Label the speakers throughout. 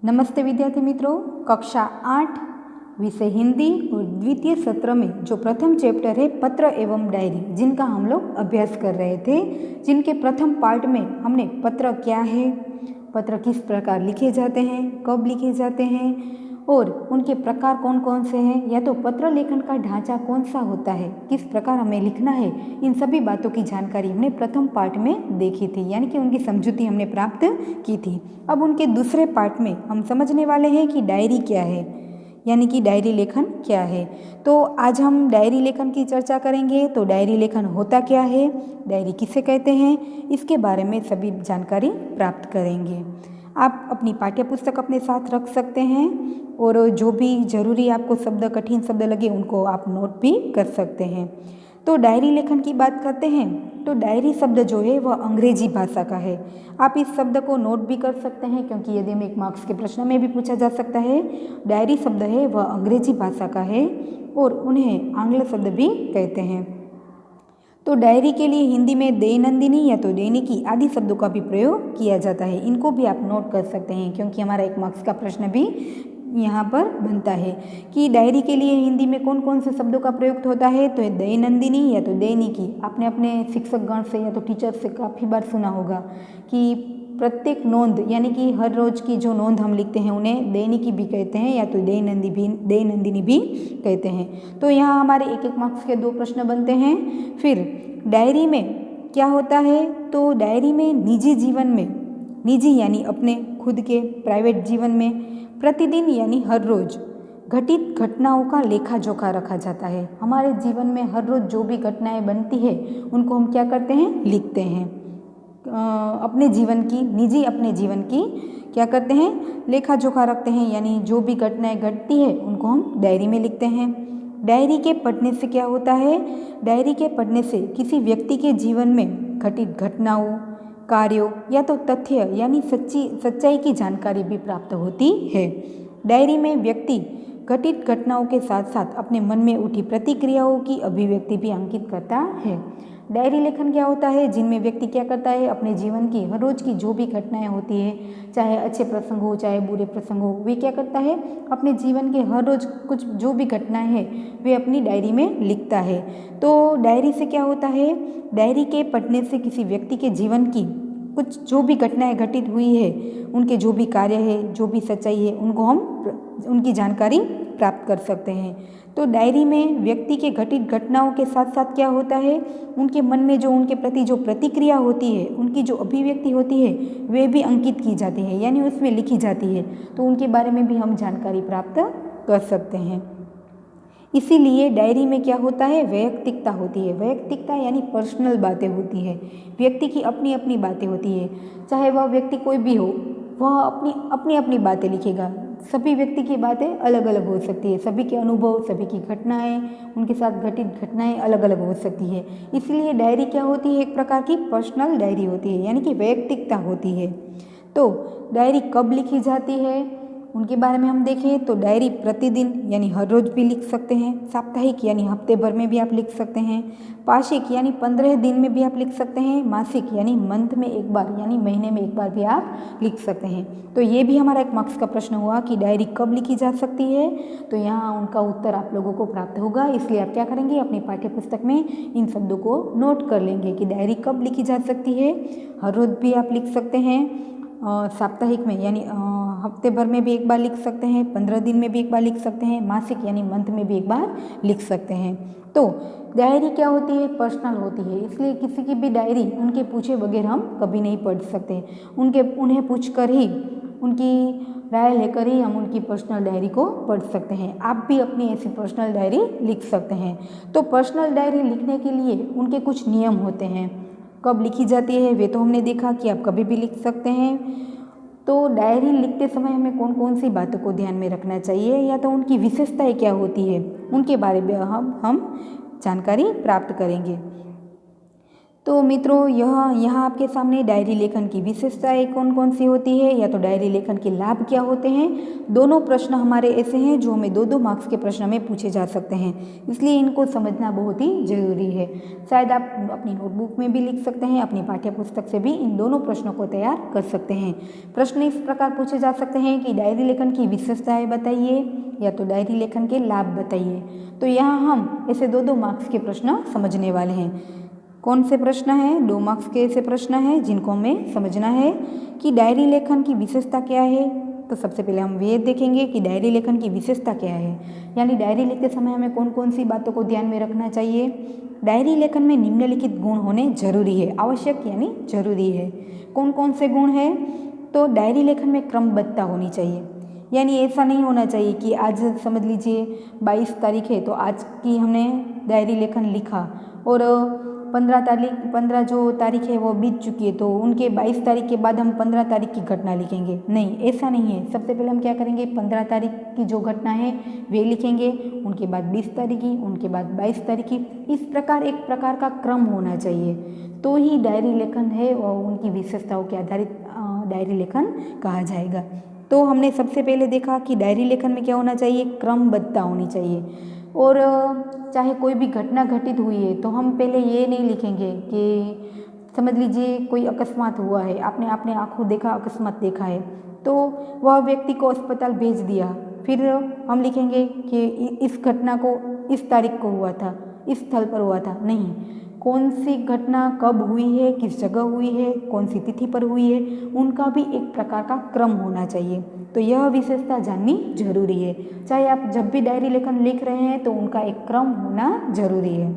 Speaker 1: नमस्ते विद्यार्थी मित्रों, कक्षा 8 विषय हिंदी और द्वितीय सत्र में जो प्रथम चैप्टर है पत्र एवं डायरी, जिनका हम लोग अभ्यास कर रहे थे, जिनके प्रथम पार्ट में हमने पत्र क्या है, पत्र किस प्रकार लिखे जाते हैं, कब लिखे जाते हैं और उनके प्रकार कौन कौन से हैं, या तो पत्र लेखन का ढांचा कौन सा होता है, किस प्रकार हमें लिखना है, इन सभी बातों की जानकारी हमने प्रथम पार्ट में देखी थी, यानी कि उनकी समझूती हमने प्राप्त की थी। अब उनके दूसरे पार्ट में हम समझने वाले हैं कि डायरी क्या है, यानी कि डायरी लेखन क्या है। तो आज हम डायरी लेखन की चर्चा करेंगे। तो डायरी लेखन होता क्या है, डायरी किसे कहते हैं, इसके बारे में सभी जानकारी प्राप्त करेंगे। आप अपनी पाठ्य पुस्तक अपने साथ रख सकते हैं और जो भी जरूरी आपको शब्द, कठिन शब्द लगे, उनको आप नोट भी कर सकते हैं। तो डायरी लेखन की बात करते हैं तो डायरी शब्द जो है वह अंग्रेजी भाषा का है। आप इस शब्द को नोट भी कर सकते हैं, क्योंकि यदि हमें एक मार्क्स के प्रश्न में भी पूछा जा सकता है। डायरी शब्द है वह अंग्रेजी भाषा का है और उन्हें आंग्ल शब्द भी कहते हैं। तो डायरी के लिए हिंदी में दैनंदिनी या तो दैनिकी आदि शब्दों का भी प्रयोग किया जाता है। इनको भी आप नोट कर सकते हैं, क्योंकि हमारा एक मार्क्स का प्रश्न भी यहाँ पर बनता है कि डायरी के लिए हिंदी में कौन कौन से शब्दों का प्रयुक्त होता है। तो दैनंदिनी या तो दैनिकी, आपने अपने शिक्षक गण से या तो टीचर से काफ़ी बार सुना होगा कि प्रत्येक नोंद, यानी कि हर रोज की जो नोंद हम लिखते हैं उन्हें दैनिकी भी कहते हैं या तो दैनंदिनी भी कहते हैं। तो यहाँ हमारे एक एक मार्क्स के 2 प्रश्न बनते हैं। फिर डायरी में क्या होता है, तो डायरी में निजी जीवन में, निजी यानी अपने खुद के प्राइवेट जीवन में, प्रतिदिन यानी हर रोज घटित घटनाओं का लेखा जोखा रखा जाता है। हमारे जीवन में हर रोज जो भी घटनाएं बनती है उनको हम क्या करते हैं, लिखते हैं। अपने जीवन की, निजी अपने जीवन की क्या करते हैं, लेखा जोखा रखते हैं, यानी जो भी घटनाएं घटती है उनको हम डायरी में लिखते हैं। डायरी के पढ़ने से क्या होता है, डायरी के पढ़ने से किसी व्यक्ति के जीवन में घटित घटनाओं, कार्यों या तो तथ्य यानी सच्चाई की जानकारी भी प्राप्त होती है। डायरी में व्यक्ति घटित घटनाओं के साथ साथ अपने मन में उठी प्रतिक्रियाओं की अभिव्यक्ति भी अंकित करता है। डायरी लेखन क्या होता है, जिनमें व्यक्ति क्या करता है, अपने जीवन की हर रोज की जो भी घटनाएं होती है, चाहे अच्छे प्रसंग हो चाहे बुरे प्रसंग हो, वे क्या करता है, अपने जीवन के हर रोज कुछ जो भी घटनाएं हैं वे अपनी डायरी में लिखता है। तो डायरी से क्या होता है, डायरी के पढ़ने से किसी व्यक्ति के जीवन की कुछ जो भी घटनाएं घटित हुई है, उनके जो भी कार्य है, जो भी सच्चाई है, उनको हम उनकी जानकारी प्राप्त कर सकते हैं। तो डायरी में व्यक्ति के घटित घटनाओं के साथ साथ क्या होता है, उनके मन में जो उनके प्रति जो प्रतिक्रिया होती है, उनकी जो अभिव्यक्ति होती है, वे भी अंकित की जाती है, यानी उसमें लिखी जाती है। तो उनके बारे में भी हम जानकारी प्राप्त कर सकते हैं। इसीलिए डायरी में क्या होता है, वैयक्तिकता होती है। वैयक्तिकता यानी पर्सनल बातें होती है, व्यक्ति की अपनी अपनी बातें होती है। चाहे वह व्यक्ति कोई भी हो, वह अपनी अपनी बातें लिखेगा। सभी व्यक्ति की बातें अलग अलग हो सकती है, सभी के अनुभव, सभी की घटनाएं, उनके साथ घटित घटनाएं अलग अलग हो सकती है। इसलिए डायरी क्या होती है, एक प्रकार की पर्सनल डायरी होती है, यानी कि वैयक्तिकता होती है। तो डायरी कब लिखी जाती है, उनके बारे में हम देखें तो डायरी प्रतिदिन यानी हर रोज भी लिख सकते हैं, साप्ताहिक यानी हफ्ते भर में भी आप लिख सकते हैं, पाक्षिक यानी 15 दिन में भी आप लिख सकते हैं, मासिक यानी मंथ में एक बार यानी महीने में एक बार भी आप लिख सकते हैं। तो ये भी हमारा एक मार्क्स का प्रश्न हुआ कि डायरी कब लिखी जा सकती है। तो यहाँ उनका उत्तर आप लोगों को प्राप्त होगा। इसलिए आप क्या करेंगे, अपनी पाठ्य पुस्तक में इन शब्दों को नोट कर लेंगे कि डायरी कब लिखी जा सकती है। हर रोज भी आप लिख सकते हैं, साप्ताहिक में यानी हफ्ते भर में भी एक बार लिख सकते हैं, 15 दिन में भी एक बार लिख सकते हैं, मासिक यानी मंथ में भी एक बार लिख सकते हैं। तो डायरी क्या होती है, पर्सनल होती है। इसलिए किसी की भी डायरी उनके पूछे बगैर हम कभी नहीं पढ़ सकते। उन्हें पूछकर ही, उनकी राय लेकर ही हम उनकी पर्सनल डायरी को पढ़ सकते हैं। आप भी अपनी ऐसी पर्सनल डायरी लिख सकते हैं। तो पर्सनल डायरी लिखने के लिए उनके कुछ नियम होते हैं। कब लिखी जाती है वे तो हमने देखा कि आप कभी भी लिख सकते हैं। तो डायरी लिखते समय हमें कौन कौन सी बातों को ध्यान में रखना चाहिए, या तो उनकी विशेषताएं क्या होती है, उनके बारे में हम जानकारी प्राप्त करेंगे। तो मित्रों यहाँ आपके सामने डायरी लेखन की विशेषताएं कौन कौन सी होती है या तो डायरी लेखन के लाभ क्या होते हैं। दोनों प्रश्न हमारे ऐसे हैं जो हमें 2-2 मार्क्स के प्रश्न में पूछे जा सकते हैं, इसलिए इनको समझना बहुत ही ज़रूरी है। शायद आप अपनी नोटबुक में भी लिख सकते हैं, अपनी पाठ्य पुस्तक से भी इन दोनों प्रश्नों को तैयार कर सकते हैं। प्रश्न इस प्रकार पूछे जा सकते हैं कि डायरी लेखन की विशेषताएँ बताइए या तो डायरी लेखन के लाभ बताइए। तो यहाँ हम ऐसे 2-2 मार्क्स के प्रश्न समझने वाले हैं। कौन से प्रश्न हैं? 2 मार्क्स के ऐसे प्रश्न हैं जिनको हमें समझना है कि डायरी लेखन की विशेषता क्या है। तो सबसे पहले हम ये देखेंगे कि डायरी लेखन की विशेषता क्या है, यानी डायरी लिखते समय हमें कौन कौन सी बातों को ध्यान में रखना चाहिए। डायरी लेखन में निम्नलिखित गुण होने जरूरी है, आवश्यक यानी जरूरी है। कौन कौन से गुण हैं? तो डायरी लेखन में क्रमबद्धता होनी चाहिए, यानी ऐसा नहीं होना चाहिए कि आज समझ लीजिए 22 तारीख है तो आज की हमने डायरी लेखन लिखा और 15 जो तारीख है वो बीत चुकी है तो उनके 22 तारीख के बाद हम 15 तारीख की घटना लिखेंगे। नहीं, ऐसा नहीं है। सबसे पहले हम क्या करेंगे, 15 तारीख की जो घटना है वे लिखेंगे, उनके बाद 20 तारीख की, उनके बाद 22 तारीख की। इस प्रकार एक प्रकार का क्रम होना चाहिए, तो ही डायरी लेखन है और उनकी विशेषताओं के आधारित डायरी लेखन कहा जाएगा। तो हमने सबसे पहले देखा कि डायरी लेखन में क्या होना चाहिए, क्रमबद्धता होनी चाहिए। और चाहे कोई भी घटना घटित हुई है तो हम पहले ये नहीं लिखेंगे कि समझ लीजिए कोई अकस्मात हुआ है, आपने अपने आंखों देखा, अकस्मात देखा है तो वह व्यक्ति को अस्पताल भेज दिया, फिर हम लिखेंगे कि इस घटना को इस तारीख को हुआ था, इस स्थल पर हुआ था। नहीं, कौन सी घटना कब हुई है, किस जगह हुई है, कौन सी तिथि पर हुई है, उनका भी एक प्रकार का क्रम होना चाहिए। तो यह विशेषता जाननी जरूरी है। चाहे आप जब भी डायरी लेखन लिख रहे हैं तो उनका एक क्रम होना जरूरी है।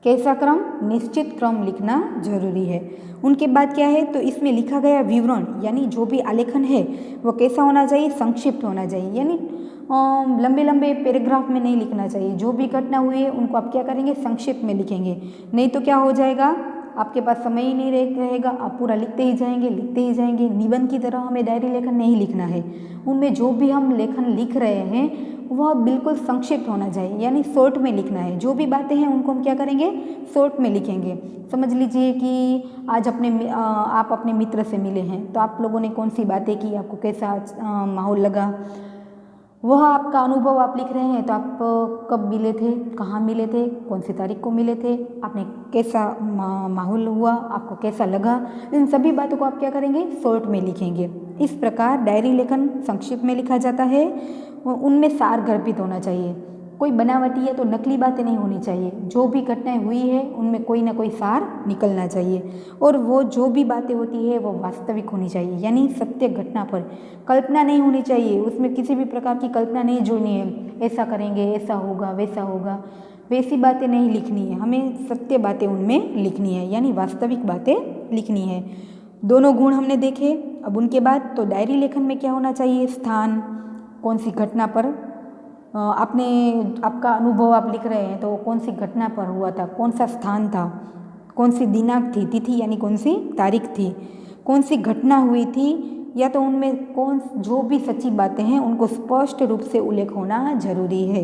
Speaker 1: कैसा क्रम? निश्चित क्रम लिखना जरूरी है। उनके बाद क्या है, तो इसमें लिखा गया विवरण यानी जो भी आलेखन है वो कैसा होना चाहिए, संक्षिप्त होना चाहिए, यानी लंबे लंबे पैराग्राफ में नहीं लिखना चाहिए। जो भी घटना हुई है उनको आप क्या करेंगे, संक्षिप्त में लिखेंगे। नहीं तो क्या हो जाएगा, आपके पास समय ही नहीं रहेगा, आप पूरा लिखते ही जाएंगे। निबंध की तरह हमें डायरी लेखन नहीं लिखना है। उनमें जो भी हम लेखन लिख रहे हैं वह बिल्कुल संक्षिप्त होना चाहिए, यानी शॉर्ट में लिखना है। जो भी बातें हैं उनको हम क्या करेंगे, शॉर्ट में लिखेंगे। समझ लीजिए कि आज आप अपने मित्र से मिले हैं तो आप लोगों ने कौन सी बातें की, आपको कैसा माहौल लगा, वह आपका अनुभव आप लिख रहे हैं। तो आप कब मिले थे, कहाँ मिले थे, कौन सी तारीख को मिले थे, आपने कैसा माहौल हुआ, आपको कैसा लगा, इन सभी बातों को आप क्या करेंगे, शॉर्ट में लिखेंगे। इस प्रकार डायरी लेखन संक्षिप्त में लिखा जाता है। उनमें सार गर्भित होना चाहिए, कोई बनावटी या तो नकली बातें नहीं होनी चाहिए। जो भी घटनाएं हुई है उनमें कोई ना कोई सार निकलना चाहिए और वो जो भी बातें होती है वो वास्तविक होनी चाहिए, यानी सत्य घटना पर कल्पना नहीं होनी चाहिए। उसमें किसी भी प्रकार की कल्पना नहीं जोड़नी है, ऐसा करेंगे, ऐसा होगा, वैसा होगा, वैसी बातें नहीं लिखनी है। हमें सत्य बातें उनमें लिखनी है, यानी वास्तविक बातें लिखनी है। दोनों गुण हमने देखे। अब उनके बाद तो डायरी लेखन में क्या होना चाहिए, स्थान, कौन सी घटना पर आपका अनुभव आप लिख रहे हैं तो कौन सी घटना पर हुआ था, कौन सा स्थान था, कौन सी दिनांक थी, तिथि यानी कौन सी तारीख थी, कौन सी घटना हुई थी, या तो उनमें जो भी सच्ची बातें हैं उनको स्पष्ट रूप से उल्लेख होना जरूरी है।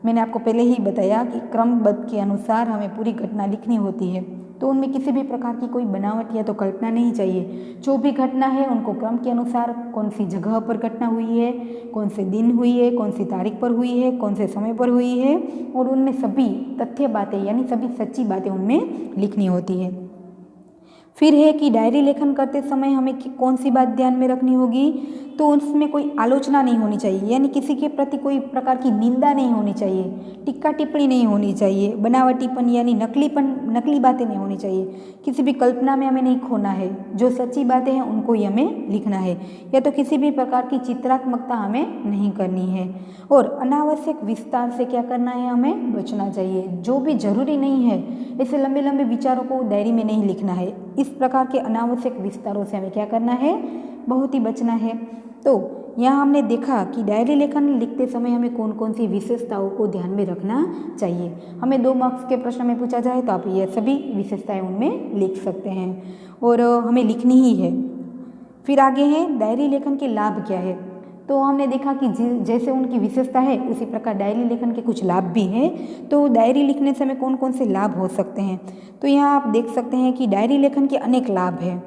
Speaker 1: मैंने आपको पहले ही बताया कि क्रमबद्ध के अनुसार हमें पूरी घटना लिखनी होती है, तो उनमें किसी भी प्रकार की कोई बनावट या तो कल्पना नहीं चाहिए। जो भी घटना है उनको क्रम के अनुसार, कौन सी जगह पर घटना हुई है, कौन से दिन हुई है, कौन सी तारीख पर हुई है, कौन से समय पर हुई है, और उनमें सभी तथ्य बातें यानी सभी सच्ची बातें उनमें लिखनी होती है। फिर है कि डायरी लेखन करते समय हमें कौन सी बात ध्यान में रखनी होगी, तो उसमें कोई आलोचना नहीं होनी चाहिए, यानी किसी के प्रति कोई प्रकार की निंदा नहीं होनी चाहिए, टिक्का टिप्पणी नहीं होनी चाहिए, बनावटीपन यानी नकली बातें नहीं होनी चाहिए। किसी भी कल्पना में हमें नहीं खोना है, जो सच्ची बातें हैं उनको ही हमें लिखना है, या तो किसी भी प्रकार की चित्रात्मकता हमें नहीं करनी है। और अनावश्यक विस्तार से क्या करना है, हमें बचना चाहिए। जो भी जरूरी नहीं है ऐसे लंबे लंबे विचारों को डायरी में नहीं लिखना है। इस प्रकार के अनावश्यक विस्तारों से हमें क्या करना है, बहुत ही बचना है। तो यहाँ हमने देखा कि डायरी लेखन लिखते समय हमें कौन कौन सी विशेषताओं को ध्यान में रखना चाहिए। हमें 2 मार्क्स के प्रश्न में पूछा जाए तो आप ये सभी विशेषताएं उनमें लिख सकते हैं और हमें लिखनी ही है। फिर आगे है डायरी लेखन के लाभ क्या है। तो हमने देखा कि जैसे उनकी विशेषता है उसी प्रकार डायरी लेखन के कुछ लाभ भी हैं। तो डायरी लिखने से हमें कौन कौन से लाभ हो सकते हैं, तो यहाँ आप देख सकते हैं कि डायरी लेखन के अनेक लाभ हैं।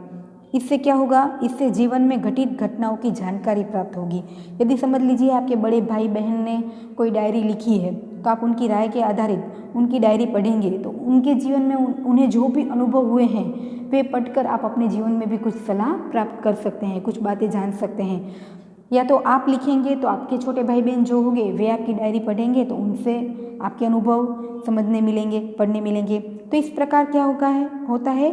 Speaker 1: इससे क्या होगा, इससे जीवन में घटित घटनाओं की जानकारी प्राप्त होगी। यदि समझ लीजिए आपके बड़े भाई बहन ने कोई डायरी लिखी है, तो आप उनकी राय के आधारित उनकी डायरी पढ़ेंगे तो उनके जीवन में उन्हें जो भी अनुभव हुए हैं वे पढ़कर आप अपने जीवन में भी कुछ सलाह प्राप्त कर सकते हैं, कुछ बातें जान सकते हैं। या तो आप लिखेंगे तो आपके छोटे भाई बहन जो होंगे वे आपकी डायरी पढ़ेंगे तो उनसे आपके अनुभव समझने मिलेंगे, पढ़ने मिलेंगे। तो इस प्रकार क्या होता है,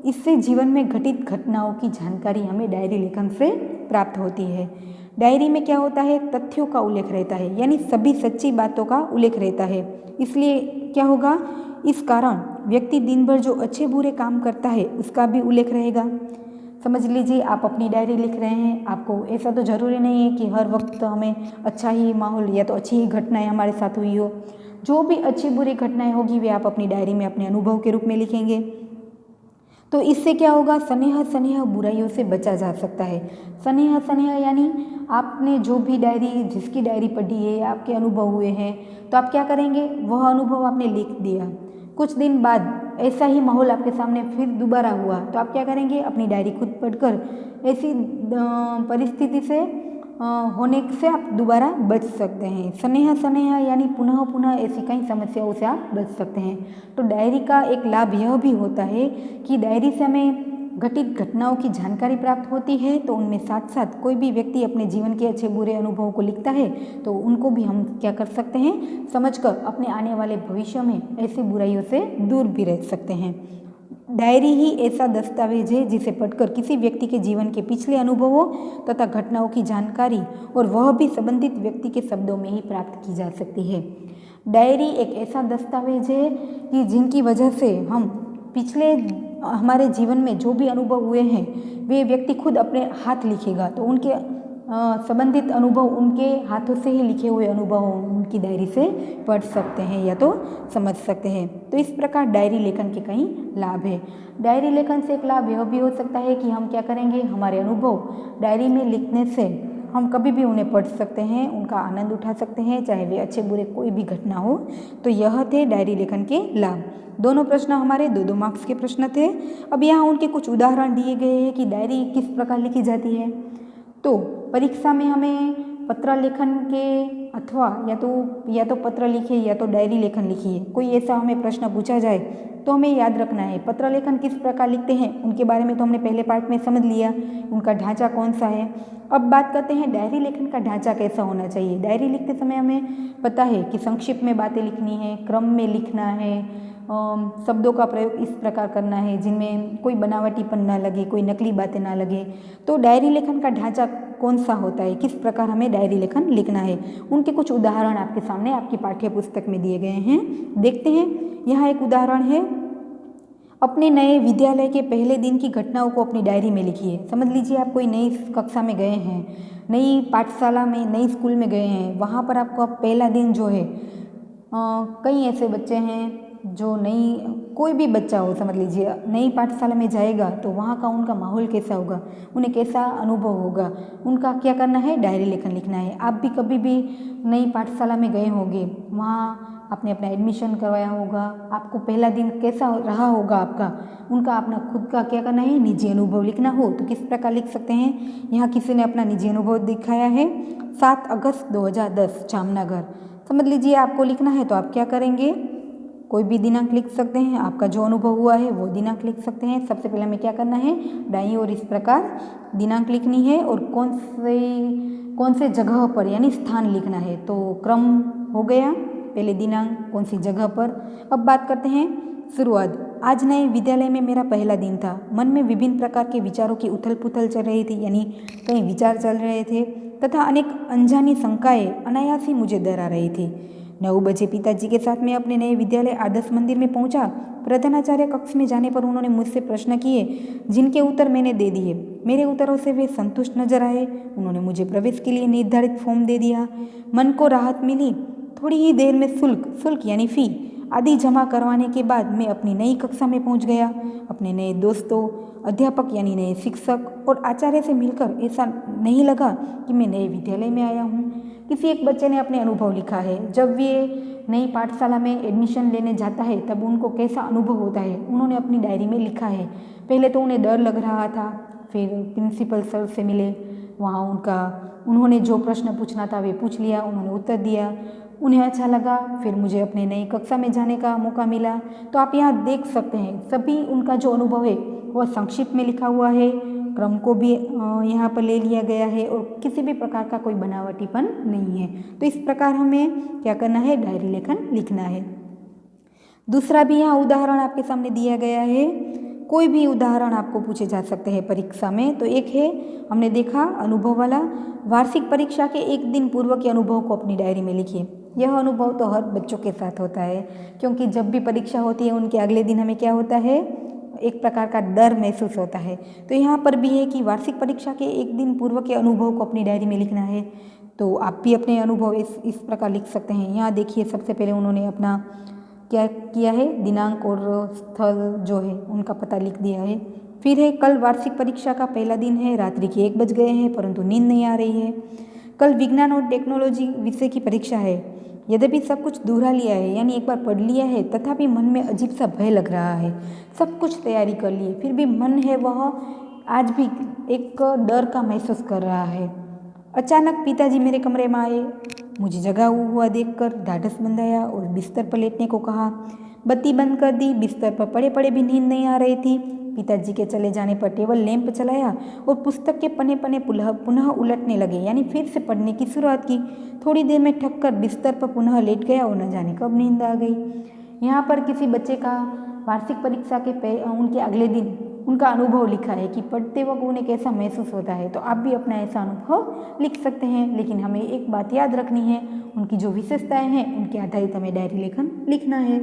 Speaker 1: इससे जीवन में घटित घटनाओं की जानकारी हमें डायरी लेखन से प्राप्त होती है। डायरी में क्या होता है, तथ्यों का उल्लेख रहता है, यानी सभी सच्ची बातों का उल्लेख रहता है। इसलिए क्या होगा, इस कारण व्यक्ति दिन भर जो अच्छे बुरे काम करता है उसका भी उल्लेख रहेगा। समझ लीजिए आप अपनी डायरी लिख रहे हैं, आपको ऐसा तो ज़रूरी नहीं है कि हर वक्त हमें अच्छा ही माहौल या तो अच्छी ही घटनाएं हमारे साथ हुई हो। जो भी अच्छी बुरी घटनाएं होगी वे आप अपनी डायरी में अपने अनुभव के रूप में लिखेंगे। तो इससे क्या होगा, स्नेह बुराइयों से बचा जा सकता है। स्नेह यानी आपने जो भी डायरी, जिसकी डायरी पढ़ी है, आपके अनुभव हुए हैं, तो आप क्या करेंगे, वह अनुभव आपने लिख दिया। कुछ दिन बाद ऐसा ही माहौल आपके सामने फिर दोबारा हुआ तो आप क्या करेंगे, अपनी डायरी खुद पढ़कर ऐसी परिस्थिति से होने से आप दोबारा बच सकते हैं। स्नेह यानी पुनः ऐसी कई समस्याओं से आप बच सकते हैं। तो डायरी का एक लाभ यह भी होता है कि डायरी से हमें घटित घटनाओं की जानकारी प्राप्त होती है। तो उनमें साथ साथ कोई भी व्यक्ति अपने जीवन के अच्छे बुरे अनुभवों को लिखता है तो उनको भी हम क्या कर सकते हैं, समझकर अपने आने वाले भविष्य में ऐसी बुराइयों से दूर भी रह सकते हैं। डायरी ही ऐसा दस्तावेज है जिसे पढ़कर किसी व्यक्ति के जीवन के पिछले अनुभवों तथा घटनाओं की जानकारी और वह भी संबंधित व्यक्ति के शब्दों में ही प्राप्त की जा सकती है। डायरी एक ऐसा दस्तावेज है कि जिनकी वजह से हम पिछले हमारे जीवन में जो भी अनुभव हुए हैं वे व्यक्ति खुद अपने हाथ लिखेगा तो उनके संबंधित अनुभव उनके हाथों से ही लिखे हुए अनुभव उनकी डायरी से पढ़ सकते हैं या तो समझ सकते हैं। तो इस प्रकार डायरी लेखन के कई लाभ है। डायरी लेखन से एक लाभ यह भी हो सकता है कि हम क्या करेंगे, हमारे अनुभव डायरी में लिखने से हम कभी भी उन्हें पढ़ सकते हैं, उनका आनंद उठा सकते हैं, चाहे वे अच्छे बुरे कोई भी घटना हो। तो यह थे डायरी लेखन के लाभ। दोनों प्रश्न हमारे 2-2 मार्क्स के प्रश्न थे। अब यहाँ उनके कुछ उदाहरण दिए गए हैं कि डायरी किस प्रकार लिखी जाती है। तो परीक्षा में हमें पत्र लेखन के अथवा या तो पत्र लिखिए या तो डायरी लेखन लिखिए, कोई ऐसा हमें प्रश्न पूछा जाए तो हमें याद रखना है पत्र लेखन किस प्रकार लिखते हैं उनके बारे में तो हमने पहले पार्ट में समझ लिया, उनका ढांचा कौन सा है। अब बात करते हैं डायरी लेखन का ढांचा कैसा होना चाहिए। डायरी लिखते समय हमें पता है कि संक्षिप्त में बातें लिखनी है, क्रम में लिखना है, शब्दों का प्रयोग इस प्रकार करना है जिनमें कोई बनावटीपन ना लगे, कोई नकली बातें ना लगे। तो डायरी लेखन का ढांचा कौन सा होता है, किस प्रकार हमें डायरी लेखन लिखना है, उनके कुछ उदाहरण आपके सामने आपकी पाठ्य पुस्तक में दिए गए हैं। देखते हैं, यहाँ एक उदाहरण है, अपने नए विद्यालय के पहले दिन की घटनाओं को अपनी डायरी में लिखिए। समझ लीजिए आप कोई नई कक्षा में गए हैं, नई पाठशाला में, नई स्कूल में गए हैं, वहाँ पर आपका पहला दिन जो है, कई ऐसे बच्चे हैं जो कोई भी बच्चा हो, समझ लीजिए नई पाठशाला में जाएगा तो वहाँ का उनका माहौल कैसा होगा, उन्हें कैसा अनुभव होगा, उनका क्या करना है, डायरी लेखन लिखना है। आप भी कभी भी नई पाठशाला में गए होंगे, वहाँ आपने अपना एडमिशन करवाया होगा, आपको पहला दिन कैसा रहा होगा आपका, उनका अपना खुद का क्या करना है, निजी अनुभव लिखना हो तो किस प्रकार लिख सकते हैं। यहाँ किसी ने अपना निजी अनुभव दिखाया है, 7 अगस्त 2010 जामनगर। समझ लीजिए आपको लिखना है तो आप क्या करेंगे, कोई भी दिनांक लिख सकते हैं, आपका जो अनुभव हुआ है वो दिनांक लिख सकते हैं। सबसे पहले हमें क्या करना है, दाईं ओर इस प्रकार दिनांक लिखनी है और कौन से जगह पर यानी स्थान लिखना है। तो क्रम हो गया, पहले दिनांक, कौन सी जगह पर। अब बात करते हैं शुरुआत। आज नए विद्यालय में मेरा पहला दिन था। मन में विभिन्न प्रकार के विचारों की उथल पुथल चल रही थी, यानी कई विचार चल रहे थे तथा अनेक अनजानी शंकाएं अनायास ही मुझे डरा रही थी। 9 बजे पिताजी के साथ मैं अपने नए विद्यालय आदर्श मंदिर में पहुंचा। प्रधानाचार्य कक्ष में जाने पर उन्होंने मुझसे प्रश्न किए जिनके उत्तर मैंने दे दिए। मेरे उत्तरों से वे संतुष्ट नजर आए। उन्होंने मुझे प्रवेश के लिए निर्धारित फॉर्म दे दिया। मन को राहत मिली। थोड़ी ही देर में शुल्क यानी फी आदि जमा करवाने के बाद मैं अपनी नई कक्षा में पहुंच गया। अपने नए दोस्तों, अध्यापक यानी नए शिक्षक और आचार्य से मिलकर ऐसा नहीं लगा कि मैं नए विद्यालय में आया हूँ। किसी एक बच्चे ने अपने अनुभव लिखा है, जब वे नई पाठशाला में एडमिशन लेने जाता है तब उनको कैसा अनुभव होता है, उन्होंने अपनी डायरी में लिखा है। पहले तो उन्हें डर लग रहा था, फिर प्रिंसिपल सर से मिले, वहाँ उन्होंने जो प्रश्न पूछना था वे पूछ लिया, उन्होंने उत्तर दिया, उन्हें अच्छा लगा। फिर मुझे अपने नई कक्षा में जाने का मौका मिला। तो आप यहाँ देख सकते हैं सभी उनका जो अनुभव है वह संक्षिप्त में लिखा हुआ है, क्रम को भी यहाँ पर ले लिया गया है और किसी भी प्रकार का कोई बनावटीपन नहीं है। तो इस प्रकार हमें क्या करना है, डायरी लेखन लिखना है। दूसरा भी यहाँ उदाहरण आपके सामने दिया गया है। कोई भी उदाहरण आपको पूछे जा सकते हैं परीक्षा में। तो एक है, हमने देखा अनुभव वाला, वार्षिक परीक्षा के एक दिन पूर्व के अनुभव को अपनी डायरी में लिखिए। यह अनुभव तो हर बच्चों के साथ होता है, क्योंकि जब भी परीक्षा होती है उनके अगले दिन हमें क्या होता है, एक प्रकार का डर महसूस होता है। तो यहाँ पर भी है कि वार्षिक परीक्षा के एक दिन पूर्व के अनुभव को अपनी डायरी में लिखना है। तो आप भी अपने अनुभव इस प्रकार लिख सकते हैं। यहाँ देखिए, सबसे पहले उन्होंने अपना क्या किया है, दिनांक और स्थल जो है उनका पता लिख दिया है। फिर है, कल वार्षिक परीक्षा का पहला दिन है, रात्रि के 1 बज गए हैं परंतु नींद नहीं आ रही है। कल विज्ञान और टेक्नोलॉजी विषय की परीक्षा है, यद्यपि सब कुछ दोहरा लिया है, यानी एक बार पढ़ लिया है, तथापि मन में अजीब सा भय लग रहा है। सब कुछ तैयारी कर ली है, फिर भी मन है वह आज भी एक डर का महसूस कर रहा है। अचानक पिताजी मेरे कमरे में आए, मुझे जगा हुआ देखकर ढाढ़स बंधाया और बिस्तर पर लेटने को कहा। बत्ती बंद कर दी, बिस्तर पर पड़े पड़े भी नींद नहीं आ रही थी। पिताजी के चले जाने पर टेबल लैंप चलाया और पुस्तक के पन्ने पन्ने पुनः उलटने लगे, यानी फिर से पढ़ने की शुरुआत की। थोड़ी देर में थक कर बिस्तर पर पुनः लेट गया और न जाने कब नींद आ गई। यहाँ पर किसी बच्चे का वार्षिक परीक्षा के उनके अगले दिन उनका अनुभव लिखा है कि पढ़ते वक्त उन्हें कैसा महसूस होता है। तो आप भी अपना ऐसा अनुभव लिख सकते हैं, लेकिन हमें एक बात याद रखनी है, उनकी जो विशेषताएं हैं उनके आधारित हमें डायरी लेखन लिखना है।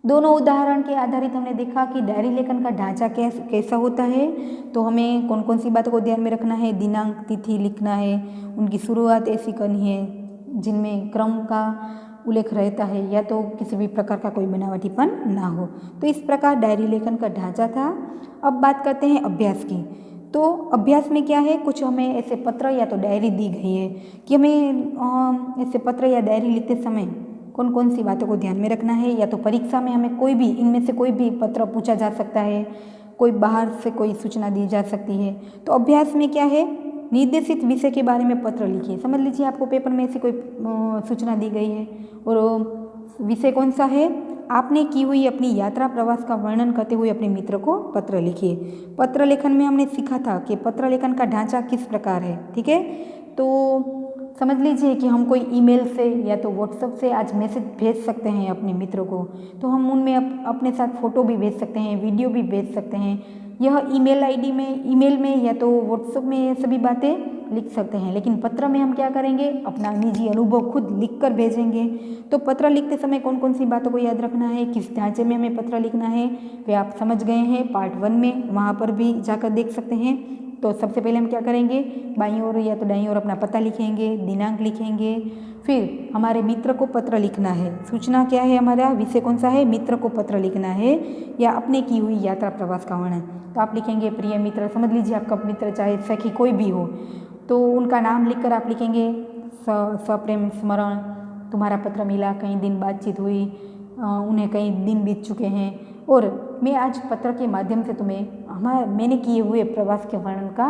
Speaker 1: दोनों उदाहरण के आधारित हमने देखा कि डायरी लेखन का ढांचा कैसा होता है। तो हमें कौन कौन सी बातों को ध्यान में रखना है, दिनांक तिथि लिखना है, उनकी शुरुआत ऐसी करनी है जिनमें क्रम का उल्लेख रहता है या तो किसी भी प्रकार का कोई बनावटीपन ना हो। तो इस प्रकार डायरी लेखन का ढांचा था। अब बात करते हैं अभ्यास की। तो अभ्यास में क्या है, कुछ हमें ऐसे पत्र या तो डायरी दी गई है कि हमें ऐसे पत्र या डायरी लिखते समय कौन कौन सी बातों को ध्यान में रखना है। या तो परीक्षा में हमें कोई भी इनमें से कोई भी पत्र पूछा जा सकता है, कोई बाहर से कोई सूचना दी जा सकती है। तो अभ्यास में क्या है, निर्देशित विषय के बारे में पत्र लिखिए। समझ लीजिए आपको पेपर में ऐसी कोई सूचना दी गई है और विषय कौन सा है, आपने की हुई अपनी यात्रा प्रवास का वर्णन करते हुए अपने मित्र को पत्र लिखिए। पत्र लेखन में हमने सीखा था कि पत्र लेखन का ढांचा किस प्रकार है, ठीक है। तो समझ लीजिए कि हम कोई ईमेल से या तो व्हाट्सएप से आज मैसेज भेज सकते हैं अपने मित्र को, तो हम उनमें अपने साथ फ़ोटो भी भेज सकते हैं, वीडियो भी भेज सकते हैं। यह ईमेल में या तो व्हाट्सएप में ये सभी बातें लिख सकते हैं, लेकिन पत्र में हम क्या करेंगे, अपना निजी अनुभव खुद लिख कर भेजेंगे। तो पत्र लिखते समय कौन कौन सी बातों को याद रखना है, किस ढांचे में हमें पत्र लिखना है, वे आप समझ गए हैं पार्ट 1 में, वहाँ पर भी जाकर देख सकते हैं। तो सबसे पहले हम क्या करेंगे, बाईं ओर या तो दाईं ओर अपना पता लिखेंगे, दिनांक लिखेंगे, फिर हमारे मित्र को पत्र लिखना है। सूचना क्या है, हमारा विषय कौन सा है, मित्र को पत्र लिखना है या अपने की हुई यात्रा प्रवास का वर्णन। तो आप लिखेंगे प्रिय मित्र, समझ लीजिए आपका मित्र चाहे सखी कोई भी हो, तो उनका नाम लिखकर आप लिखेंगे सप्रेम स्मरण, तुम्हारा पत्र मिला, कई दिन बातचीत हुई, उन्हें कई दिन बीत चुके हैं और मैं आज पत्र के माध्यम से तुम्हें मैंने किए हुए प्रवास के वर्णन का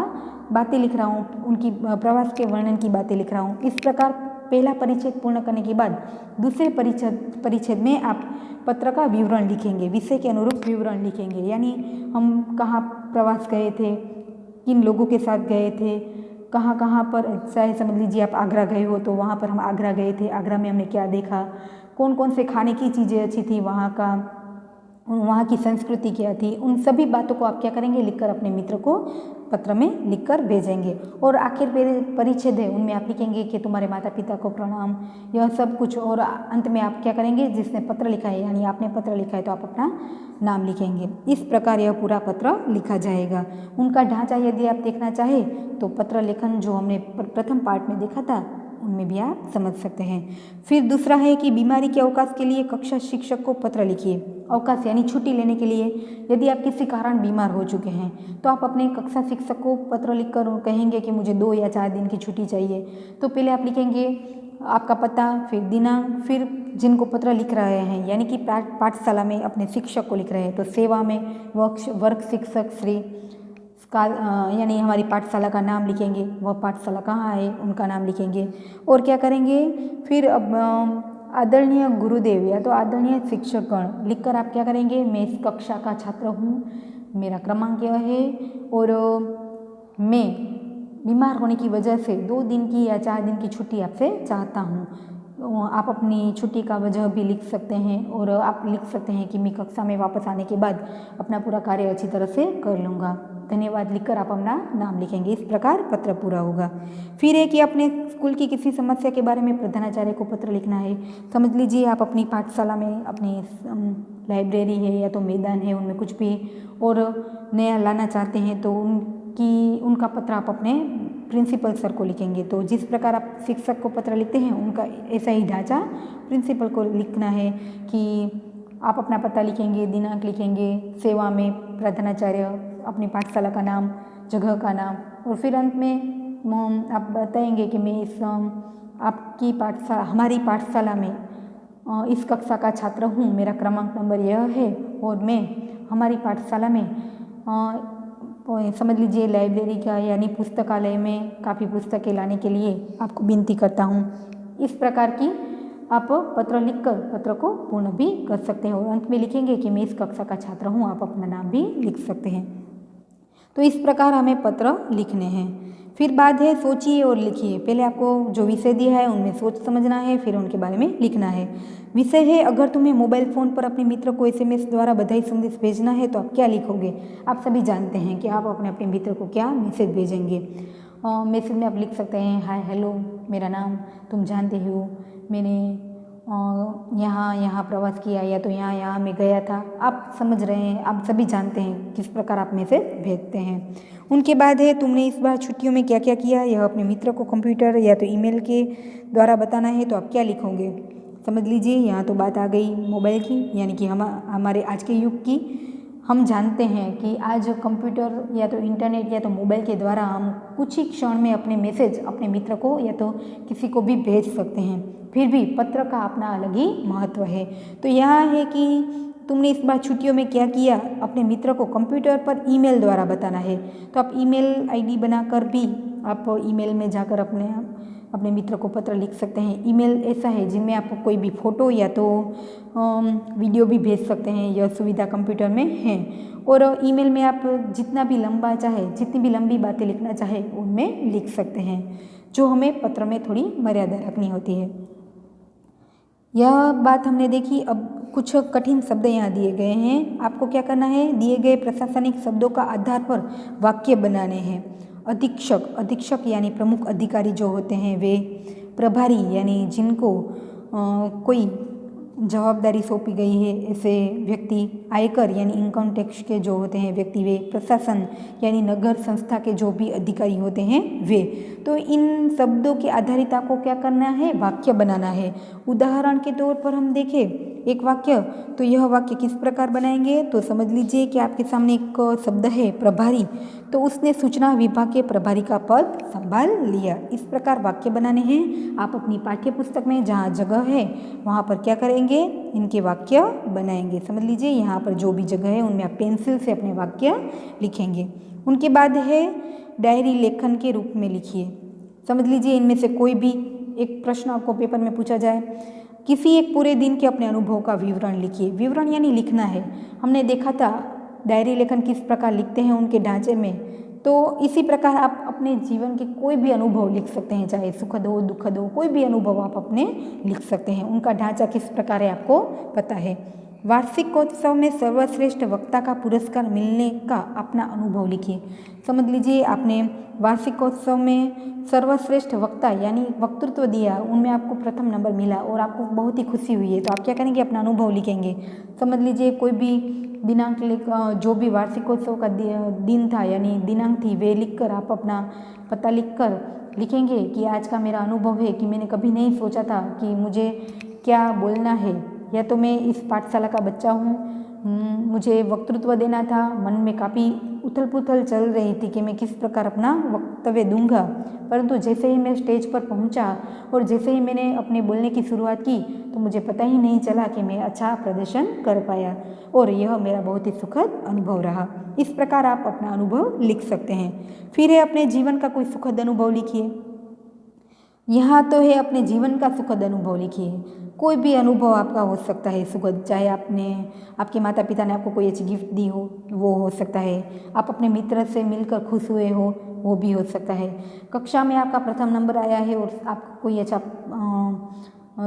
Speaker 1: बातें लिख रहा हूँ, उनकी प्रवास के वर्णन की बातें लिख रहा हूँ। इस प्रकार पहला परिच्छेद पूर्ण करने के बाद दूसरे परिच्छेद में आप पत्र का विवरण लिखेंगे, विषय के अनुरूप विवरण लिखेंगे, यानी हम कहाँ प्रवास गए थे, किन लोगों के साथ गए थे, कहाँ कहाँ पर, चाहे समझ लीजिए आप आगरा गए हो तो वहाँ पर हम आगरा गए थे, आगरा में हमने क्या देखा, कौन कौन से खाने की चीज़ें अच्छी थी वहाँ की संस्कृति क्या थी, उन सभी बातों को आप क्या करेंगे, लिखकर अपने मित्र को पत्र में लिखकर भेजेंगे। और आखिर परिच्छेद है उनमें आप लिखेंगे कि तुम्हारे माता पिता को प्रणाम, यह सब कुछ। और अंत में आप क्या करेंगे, जिसने पत्र लिखा है यानी आपने पत्र लिखा है तो आप अपना नाम लिखेंगे। इस प्रकार यह पूरा पत्र लिखा जाएगा। उनका ढांचा यदि आप देखना चाहे तो पत्र लेखन जो हमने प्रथम पार्ट में देखा था उनमें भी आप समझ सकते हैं। फिर दूसरा है कि बीमारी के अवकाश के लिए कक्षा शिक्षक को पत्र लिखिए। अवकाश यानी छुट्टी लेने के लिए, यदि आप किसी कारण बीमार हो चुके हैं तो आप अपने कक्षा शिक्षक को पत्र लिखकर कहेंगे कि मुझे 2 या 4 दिन की छुट्टी चाहिए। तो पहले आप लिखेंगे आपका पता, फिर दिनांक, फिर जिनको पत्र लिख रहे हैं यानी कि पाठशाला में अपने शिक्षक को लिख रहे हैं तो सेवा में वर्ग शिक्षक श्री का यानी हमारी पाठशाला का नाम लिखेंगे, वह पाठशाला कहाँ है उनका नाम लिखेंगे। और क्या करेंगे, फिर अब आदरणीय गुरुदेव या तो आदरणीय शिक्षकगण लिखकर आप क्या करेंगे, मैं इस कक्षा का छात्र हूँ, मेरा क्रमांक यह है और मैं बीमार होने की वजह से 2 दिन की या 4 दिन की छुट्टी आपसे चाहता हूँ। आप अपनी छुट्टी का वजह भी लिख सकते हैं और आप लिख सकते हैं कि मैं कक्षा में वापस आने के बाद अपना पूरा कार्य अच्छी तरह से कर लूँगा, धन्यवाद लिखकर आप अपना नाम लिखेंगे। इस प्रकार पत्र पूरा होगा। फिर है कि अपने स्कूल की किसी समस्या के बारे में प्रधानाचार्य को पत्र लिखना है। समझ लीजिए आप अपनी पाठशाला में अपनी लाइब्रेरी है या तो मैदान है, उनमें कुछ भी और नया लाना चाहते हैं तो उनका पत्र आप अपने प्रिंसिपल सर को लिखेंगे। तो जिस प्रकार आप शिक्षक को पत्र लिखते हैं उनका ऐसा ही ढांचा प्रिंसिपल को लिखना है कि आप अपना पता लिखेंगे, दिनांक लिखेंगे, सेवा में प्रधानाचार्य, अपनी पाठशाला का नाम, जगह का नाम और फिर अंत में आप बताएंगे कि मैं इस आपकी पाठशाला हमारी पाठशाला में इस कक्षा का छात्र हूँ, मेरा क्रमांक नंबर यह है और मैं हमारी पाठशाला में समझ लीजिए लाइब्रेरी का यानी पुस्तकालय में काफ़ी पुस्तकें लाने के लिए आपको विनती करता हूँ। इस प्रकार की आप पत्र लिखकर पत्र को पूर्ण भी कर सकते हैं और अंत में लिखेंगे कि मैं इस कक्षा का छात्र हूँ, आप अपना नाम भी लिख सकते हैं। तो इस प्रकार हमें पत्र लिखने हैं। फिर बात है सोचिए और लिखिए। पहले आपको जो विषय दिया है उनमें सोच समझना है, फिर उनके बारे में लिखना है। विषय है अगर तुम्हें मोबाइल फ़ोन पर अपने मित्र को SMS द्वारा बधाई संदेश भेजना है तो आप क्या लिखोगे। आप सभी जानते हैं कि आप अपने मित्र को क्या मैसेज भेजेंगे। मैसेज में आप लिख सकते हैं हाय हेलो मेरा नाम, तुम जानते हो मैंने यहाँ प्रवास किया या तो यहाँ मैं गया था। आप समझ रहे हैं, आप सभी जानते हैं किस प्रकार आप मैसेज भेजते हैं। उनके बाद है तुमने इस बार छुट्टियों में क्या क्या किया, यह अपने मित्र को कंप्यूटर या तो ईमेल के द्वारा बताना है तो आप क्या लिखोगे। समझ लीजिए यहाँ तो बात आ गई मोबाइल की, यानी कि हमारे आज के युग की। हम जानते हैं कि आज कंप्यूटर या तो इंटरनेट या तो मोबाइल के द्वारा हम कुछ ही क्षण में अपने मैसेज अपने मित्र को या तो किसी को भी भेज सकते हैं। फिर भी पत्र का अपना अलग ही महत्व है। तो यहाँ है कि तुमने इस बार छुट्टियों में क्या किया, अपने मित्र को कंप्यूटर पर ईमेल द्वारा बताना है। तो आप ईमेल आईडी बनाकर भी आप ईमेल में जाकर अपने मित्र को पत्र लिख सकते हैं। ईमेल ऐसा है जिनमें आप कोई भी फ़ोटो या तो वीडियो भी भेज सकते हैं, यह सुविधा कंप्यूटर में है। और ईमेल में आप जितना भी लंबा चाहे, जितनी भी लंबी बातें लिखना चाहे उनमें लिख सकते हैं, जो हमें पत्र में थोड़ी मर्यादा रखनी होती है। यह बात हमने देखी। अब कुछ कठिन शब्द यहाँ दिए गए हैं, आपको क्या करना है, दिए गए प्रशासनिक शब्दों का आधार पर वाक्य बनाने हैं। अधीक्षक यानी प्रमुख अधिकारी जो होते हैं वे, प्रभारी यानी जिनको कोई जवाबदारी सौंपी गई है ऐसे व्यक्ति, आयकर यानी इनकम टैक्स के जो होते हैं व्यक्ति वे, प्रशासन यानी नगर संस्था के जो भी अधिकारी होते हैं वे। तो इन शब्दों के आधारित आपको क्या करना है, वाक्य बनाना है। उदाहरण के तौर पर हम देखें एक वाक्य, तो यह वाक्य किस प्रकार बनाएंगे, तो समझ लीजिए कि आपके सामने एक शब्द है प्रभारी, तो उसने सूचना विभाग के प्रभारी का पद संभाल लिया। इस प्रकार वाक्य बनाने हैं। आप अपनी पाठ्य पुस्तक में जहाँ जगह है वहाँ पर क्या करेंगे, इनके वाक्य बनाएंगे। समझ लीजिए यहाँ पर जो भी जगह है उनमें आप पेंसिल से अपने वाक्य लिखेंगे। उनके बाद है डायरी लेखन के रूप में लिखिए। समझ लीजिए इनमें से कोई भी एक प्रश्न आपको पेपर में पूछा जाए, किसी एक पूरे दिन के अपने अनुभव का विवरण लिखिए। विवरण यानी लिखना है। हमने देखा था डायरी लेखन किस प्रकार लिखते हैं उनके ढांचे में, तो इसी प्रकार आप अपने जीवन के कोई भी अनुभव लिख सकते हैं, चाहे सुखद हो दुखद हो, कोई भी अनुभव आप अपने लिख सकते हैं। उनका ढांचा किस प्रकार है आपको पता है। वार्षिकोत्सव में सर्वश्रेष्ठ वक्ता का पुरस्कार मिलने का अपना अनुभव लिखिए। समझ लीजिए आपने वार्षिकोत्सव में सर्वश्रेष्ठ वक्ता यानी वक्तृत्व दिया, उनमें आपको प्रथम नंबर मिला और आपको बहुत ही खुशी हुई है, तो आप क्या करेंगे, अपना अनुभव लिखेंगे। समझ लीजिए कोई भी दिनांक जो भी वार्षिकोत्सव का दिन था यानी दिनांक थी वे लिखकर आप अपना पता लिखेंगे कि आज का मेरा अनुभव है कि मैंने कभी नहीं सोचा था कि मुझे क्या बोलना है, या तो मैं इस पाठशाला का बच्चा हूँ, मुझे वक्तृत्व देना था, मन में काफ़ी उथल पुथल चल रही थी कि मैं किस प्रकार अपना वक्तव्य दूंगा, परंतु जैसे ही मैं स्टेज पर पहुंचा और जैसे ही मैंने अपने बोलने की शुरुआत की तो मुझे पता ही नहीं चला कि मैं अच्छा प्रदर्शन कर पाया और यह मेरा बहुत ही सुखद अनुभव रहा। इस प्रकार आप अपना अनुभव लिख सकते हैं। फिर है अपने जीवन का कोई सुखद अनुभव लिखिए। यहाँ तो है अपने जीवन का सुखद अनुभव लिखिए। कोई भी अनुभव आपका हो सकता है सुखद, चाहे आपके माता पिता ने आपको कोई अच्छी गिफ्ट दी हो वो हो सकता है, आप अपने मित्र से मिलकर खुश हुए हो वो भी हो सकता है, कक्षा में आपका प्रथम नंबर आया है और आपको कोई अच्छा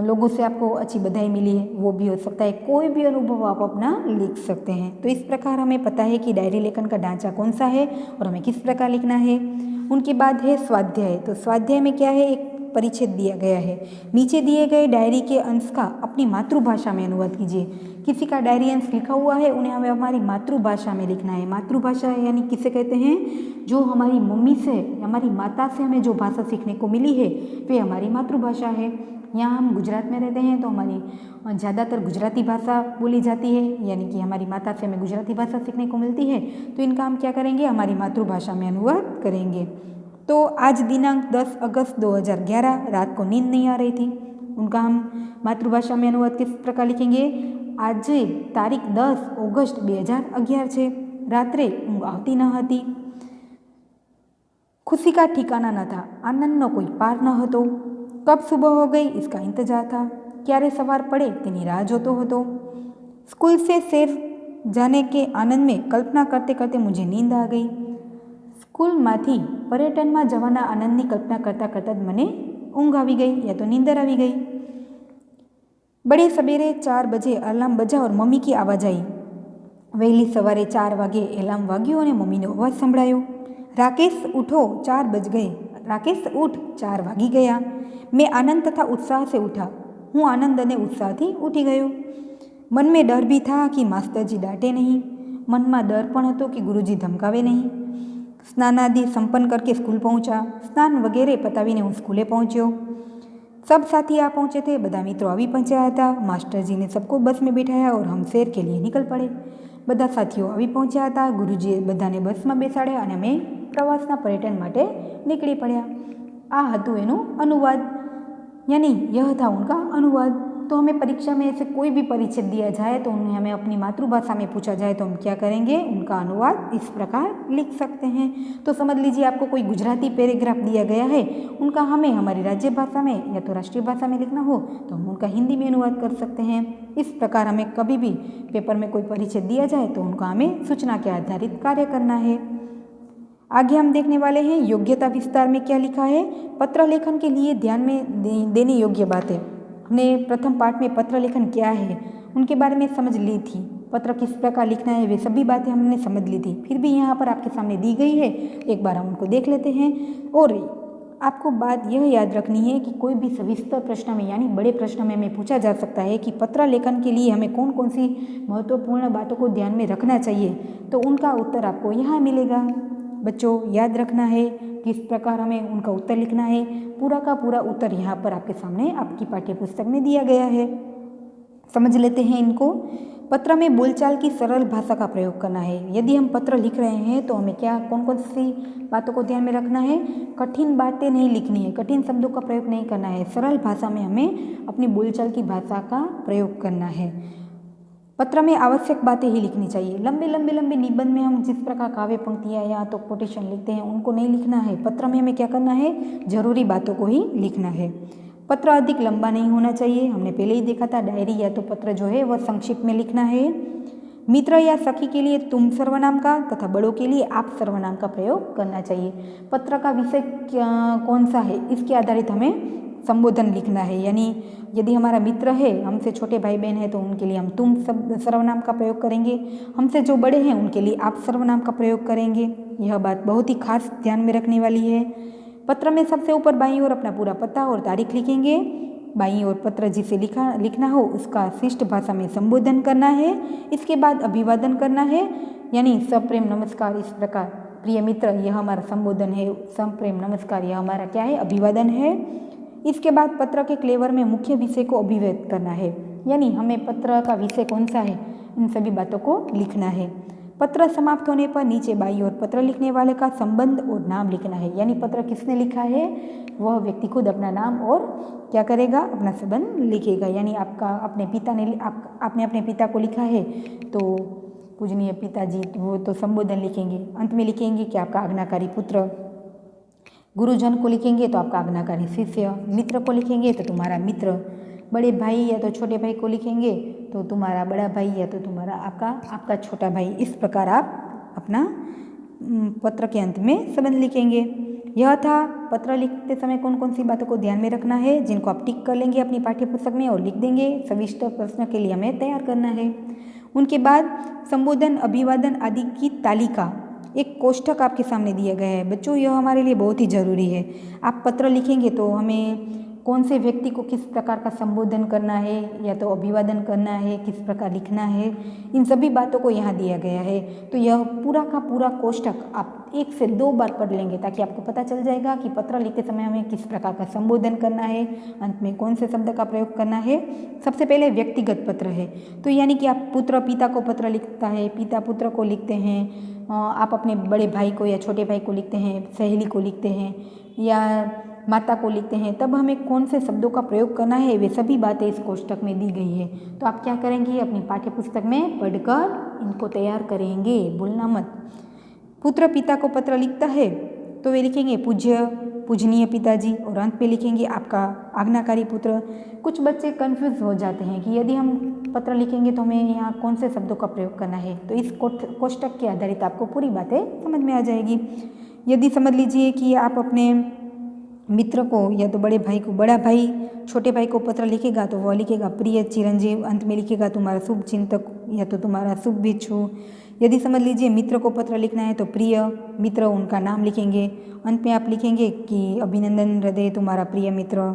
Speaker 1: लोगों से आपको अच्छी बधाई मिली है वो भी हो सकता है। कोई भी अनुभव आप अपना लिख सकते हैं। तो इस प्रकार हमें पता है कि डायरी लेखन का ढांचा कौन सा है और हमें किस प्रकार लिखना है। उनके बाद है स्वाध्याय। तो स्वाध्याय में क्या है, एक परिच्छेद दिया गया है। नीचे दिए गए डायरी के अंश का अपनी मातृभाषा में अनुवाद कीजिए। किसी का डायरी अंश लिखा हुआ है उन्हें हमें हमारी मातृभाषा में लिखना है। मातृभाषा यानी किसे कहते हैं, जो हमारी मम्मी से, हमारी माता से हमें जो भाषा सीखने को मिली है वे हमारी मातृभाषा है। यहाँ हम गुजरात में रहते हैं तो हमारी ज़्यादातर गुजराती भाषा बोली जाती है, यानी कि हमारी माता से हमें गुजराती भाषा सीखने को मिलती है। तो इनका हम क्या करेंगे, हमारी मातृभाषा में अनुवाद करेंगे। तो आज दिनांक 10 अगस्त 2011 रात को नींद नहीं आ रही थी, उनका हम मातृभाषा में अनुवाद किस प्रकार लिखेंगे। आज तारीख 10 ઓગસ્ટ 2011 છે, रात्रे ઊંઘ આવતી न હતી, खुशी का ठिकाना न था, आनंदનો कोई पार न હતો, कब सुबह हो गई इसका इंतजार था, क्यारे सवार पड़े तेनी राह जोतो હતો, स्कूल से सैर जाने के आनंद में कल्पना करते करते मुझे नींद आ गई, स्कूलમાંથી पर्यटનમાં જવાના આનંદની કલ્પના કરતાં કરતાં મને ઊંઘ આવી ગઈ या तो नींदर આવી ગઈ। बड़े सवेरे 4 बजे अलार्म बजा और मम्मी की आवाज़ आई। वहेली सवारे 4 वागे अलार्म वाग्यो और मम्मीनो अवाज संभळायो, राकेश उठो 4 बज गए। राकेश उठ 4 वागी गया। मैं आनंद तथा उत्साह से उठा। हूँ आनंद और उत्साह थी उठी गयो। मन में डर भी था कि मास्टर जी डांटे नहीं, मन में डर पण हतो कि गुरुजी धमकावे नहीं। स्नानादि संपन्न करके स्कूल पहुँचा। स्नान वगैरह पतावीने हूँ स्कूले पहुँच्यो। सब साथी आ पहुँचे थे, बधा मित्रों आवी पहुँच्या था। मास्टर जी ने सबको बस में बिठाया और हम शहर के लिए निकल पड़े। बधा साथीओ आवी पहुँच्या था। गुरुजीए बधाने बस में बेसाड्या और अमे प्रवासना पर्यटन माटे निकली पड्या। आ हतुं एनुं अनुवाद, यानी यह था उनका अनुवाद। तो हमें परीक्षा में ऐसे कोई भी परिच्छेद दिया जाए तो उन्हें हमें अपनी मातृभाषा में पूछा जाए तो हम क्या करेंगे, उनका अनुवाद इस प्रकार लिख सकते हैं। तो समझ लीजिए आपको कोई गुजराती पैराग्राफ दिया गया है, उनका हमें हमारी राज्य भाषा में या तो राष्ट्रीय भाषा में लिखना हो तो हम उनका हिंदी में अनुवाद कर सकते हैं। इस प्रकार हमें कभी भी पेपर में कोई परिच्छेद दिया जाए तो उनका हमें सूचना के आधारित कार्य करना है। आगे हम देखने वाले हैं योग्यता विस्तार में क्या लिखा है। पत्र लेखन के लिए ध्यान में देने योग्य बातें। हमने प्रथम पाठ में पत्र लेखन क्या है उनके बारे में समझ ली थी, पत्र किस प्रकार लिखना है वे सभी बातें हमने समझ ली थी। फिर भी यहाँ पर आपके सामने दी गई है, एक बार हम उनको देख लेते हैं। और आपको बात यह याद रखनी है कि कोई भी सविस्तर प्रश्न में यानी बड़े प्रश्न में हमें पूछा जा सकता है कि पत्र लेखन के लिए हमें कौन कौन सी महत्वपूर्ण बातों को ध्यान में रखना चाहिए, तो उनका उत्तर आपको यहाँ मिलेगा। बच्चों याद रखना है किस प्रकार हमें उनका उत्तर लिखना है। पूरा का पूरा उत्तर यहाँ पर आपके सामने आपकी पाठ्य पुस्तक में दिया गया है, समझ लेते हैं इनको। पत्र में बोलचाल की सरल भाषा का प्रयोग करना है। यदि हम पत्र लिख रहे हैं तो हमें क्या कौन कौन सी बातों को ध्यान में रखना है, कठिन बातें नहीं लिखनी है, कठिन शब्दों का प्रयोग नहीं करना है, सरल भाषा में हमें अपनी बोलचाल की भाषा का प्रयोग करना है। पत्र में आवश्यक बातें ही लिखनी चाहिए। लंबे निबंध में हम जिस प्रकार काव्य पंक्तियाँ या तो कोटेशन लिखते हैं उनको नहीं लिखना है। पत्र में हमें क्या करना है, जरूरी बातों को ही लिखना है। पत्र अधिक लंबा नहीं होना चाहिए, हमने पहले ही देखा था। डायरी या तो पत्र जो है वह संक्षिप्त में लिखना है। मित्र या सखी के लिए तुम सर्वनाम का तथा बड़ों के लिए आप सर्वनाम का प्रयोग करना चाहिए। पत्र का विषय कौन सा है इसके आधारित हमें संबोधन लिखना है, यानी यदि हमारा मित्र है, हमसे छोटे भाई बहन है तो उनके लिए हम तुम सर्वनाम का प्रयोग करेंगे, हमसे जो बड़े हैं उनके लिए आप सर्वनाम का प्रयोग करेंगे। यह बात बहुत ही खास ध्यान में रखने वाली है। पत्र में सबसे ऊपर बाईं ओर अपना पूरा पता और तारीख लिखेंगे। बाईं ओर पत्र जिसे लिखना हो उसका शिष्ट भाषा में संबोधन करना है। इसके बाद अभिवादन करना है, यानी सप्रेम नमस्कार। इस प्रकार प्रिय मित्र, यह हमारा संबोधन है। सप्रेम नमस्कार यह हमारा क्या है, अभिवादन है। इसके बाद पत्र के क्लेवर में मुख्य विषय को अभिव्यक्त करना है, यानी हमें पत्र का विषय कौन सा है इन सभी बातों को लिखना है। पत्र समाप्त होने पर नीचे बाईं ओर पत्र लिखने वाले का संबंध और नाम लिखना है, यानी पत्र किसने लिखा है वह व्यक्ति खुद अपना नाम और क्या करेगा, अपना संबंध लिखेगा। यानी आपका अपने पिता ने आपने अपने पिता को लिखा है तो पूजनीय पिताजी, वो तो संबोधन लिखेंगे। अंत में लिखेंगे कि आपका आज्ञाकारी पुत्र। गुरुजन को लिखेंगे तो आपका आज्ञाकारी शिष्य। मित्र को लिखेंगे तो तुम्हारा मित्र। बड़े भाई या तो छोटे भाई को लिखेंगे तो तुम्हारा बड़ा भाई या तो तुम्हारा आपका छोटा भाई। इस प्रकार आप अपना पत्र के अंत में संबंध लिखेंगे। यह था पत्र लिखते समय कौन कौन सी बातों को ध्यान में रखना है, जिनको आप टिक कर लेंगे अपनी पाठ्य पुस्तक में और लिख देंगे। सविस्तर प्रश्न के लिए हमें तैयार करना है। उनके बाद संबोधन, अभिवादन आदि की तालिका, एक कोष्ठक आपके सामने दिया गया है। बच्चों, यह हमारे लिए बहुत ही ज़रूरी है। आप पत्र लिखेंगे तो हमें कौन से व्यक्ति को किस प्रकार का संबोधन करना है या तो अभिवादन करना है, किस प्रकार लिखना है, इन सभी बातों को यहाँ दिया गया है। तो यह पूरा का पूरा कोष्ठक आप 1 से 2 बार पढ़ लेंगे ताकि आपको पता चल जाएगा कि पत्र लिखते समय हमें किस प्रकार का संबोधन करना है, अंत में कौन से शब्द का प्रयोग करना है। सबसे पहले व्यक्तिगत पत्र है, तो यानी कि आप पुत्र पिता को पत्र लिखता है, पिता पुत्र को लिखते हैं, आप अपने बड़े भाई को या छोटे भाई को लिखते हैं, सहेली को लिखते हैं या माता को लिखते हैं, तब हमें कौन से शब्दों का प्रयोग करना है, वे सभी बातें इस कोष्ठक में दी गई है। तो आप क्या करेंगे, अपनी पाठ्य पुस्तक में पढ़कर इनको तैयार करेंगे, भूलना मत। पुत्र पिता को पत्र लिखता है तो वे लिखेंगे पूजनीय पिताजी, और अंत में लिखेंगे आपका आज्ञाकारी पुत्र। कुछ बच्चे कंफ्यूज हो जाते हैं कि यदि हम पत्र लिखेंगे तो हमें यहाँ कौन से शब्दों का प्रयोग करना है। तो इस कोष्ठक के आधारित आपको पूरी बातें समझ में आ जाएगी। यदि समझ लीजिए कि आप अपने मित्र को या तो बड़े भाई को, बड़ा भाई छोटे भाई को पत्र लिखेगा तो वह लिखेगा प्रिय चिरंजीव, अंत में लिखेगा तुम्हारा शुभ चिंतक या तो तुम्हारा शुभ भिक्षु। यदि समझ लीजिए मित्र को पत्र लिखना है तो प्रिय मित्र, उनका नाम लिखेंगे। अंत में आप लिखेंगे कि अभिनंदन हृदय तुम्हारा प्रिय मित्र।